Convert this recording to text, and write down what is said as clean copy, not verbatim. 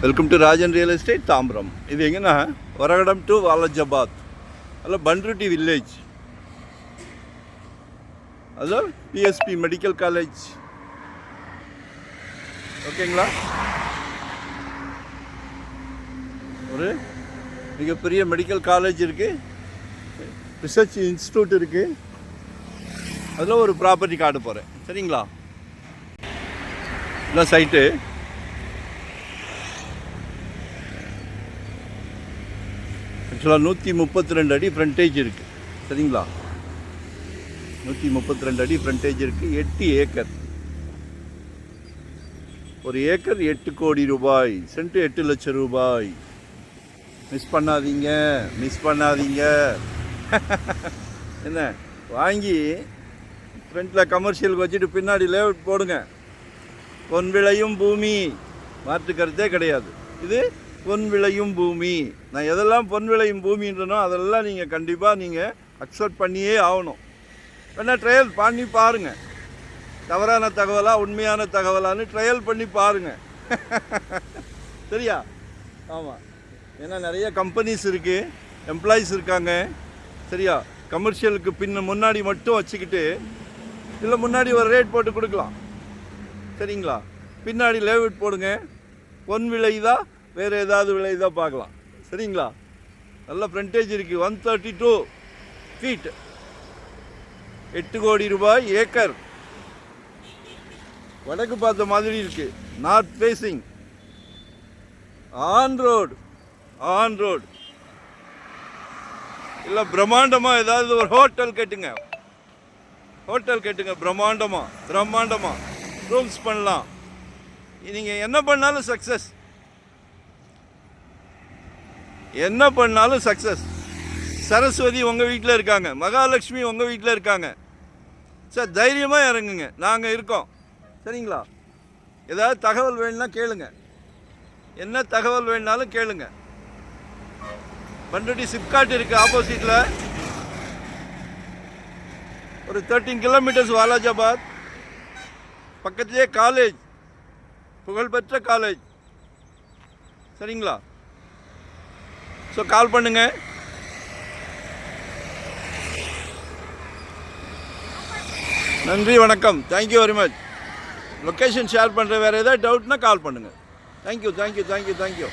Welcome to Rajan real estate Tambaram. இது எங்கன்னா Varagadam to Walajabad, அதில் பன்ருட்டி வில்லேஜ், அதில் பிஎஸ்பி மெடிக்கல் காலேஜ். ஓகேங்களா? ஒரு மிகப்பெரிய மெடிக்கல் காலேஜ் இருக்குது, ரிசர்ச் இன்ஸ்டியூட் இருக்குது. அதில் ஒரு ப்ராப்பர்ட்டி காட்ட போகிறேன். சரிங்களா? இதான் சைட்டு. ஆக்சுவலாக 132 அடி ஃப்ரண்டேஜ் இருக்குது. சரிங்களா? 132 அடி ஃப்ரண்டேஜ் இருக்குது. 8 ஏக்கர். ஒரு ஏக்கர் 8 கோடி ரூபாய், சென்ட்டு 8 லட்சம் ரூபாய். மிஸ் பண்ணாதீங்க. என்ன வாங்கி ஃப்ரண்ட்டில் கமர்ஷியலுக்கு வச்சுட்டு பின்னாடி லேஅவுட் போடுங்க. பொன் விளையும் பூமி, மாற்று கருத்தே கிடையாது. இது பொன் விளையும் பூமி. நான் எதெல்லாம் பொன் விளையும் பூமின்றனோ அதெல்லாம் நீங்கள் கண்டிப்பாக நீங்கள் அக்செப்ட் பண்ணியே ஆகணும். வேணா ட்ரையல் பண்ணி பாருங்கள், தவறான தகவலா உண்மையான தகவலான்னு ட்ரையல் பண்ணி பாருங்கள். சரியா? ஆமாம். ஏன்னா நிறைய கம்பெனிஸ் இருக்குது, எம்ப்ளாயீஸ் இருக்காங்க. சரியா? கமர்ஷியலுக்கு முன்னாடி மட்டும் வச்சுக்கிட்டு இல்லை முன்னாடி ஒரு ரேட் போட்டு கொடுக்கலாம். சரிங்களா? பின்னாடி லேஅவுட் போடுங்க. பொன் விளையுதா வேறு ஏதாவது விளையுதா பார்க்கலாம். சரிங்களா? நல்ல ஃப்ரண்டேஜ் இருக்குது. 132 ஃபீட், 8 கோடி ரூபாய் ஏக்கர். வடக்கு பார்த்த மாதிரி இருக்குது. North facing, on road. இல்லை பிரம்மாண்டமாக ஏதாவது ஒரு ஹோட்டல் கேட்டுங்க. பிரம்மாண்டமாக ரூம்ஸ் பண்ணலாம். நீங்கள் என்ன பண்ணாலும் சக்ஸஸ். சரஸ்வதி உங்கள் வீட்டில் இருக்காங்க, மகாலட்சுமி உங்கள் வீட்டில் இருக்காங்க. சார் தைரியமாக இறங்குங்க, நாங்கள் இருக்கோம். சரிங்களா? ஏதாவது தகவல் வேணும்னா கேளுங்க, என்ன தகவல் வேணுனாலும் கேளுங்க. பண்ருட்டி சிப்காட் இருக்குது ஆப்போசிட்டில். ஒரு 13 கிலோமீட்டர்ஸ் வாலாஜாபாத். பக்கத்துலேயே காலேஜ், புகழ்பெற்ற காலேஜ். சரிங்களா? ஸோ கால் பண்ணுங்க. நன்றி, வணக்கம். Thank you very much. Location share பண்ணுற வேறு ஏதாவது டவுட்னா கால் பண்ணுங்கள். தேங்க்யூ.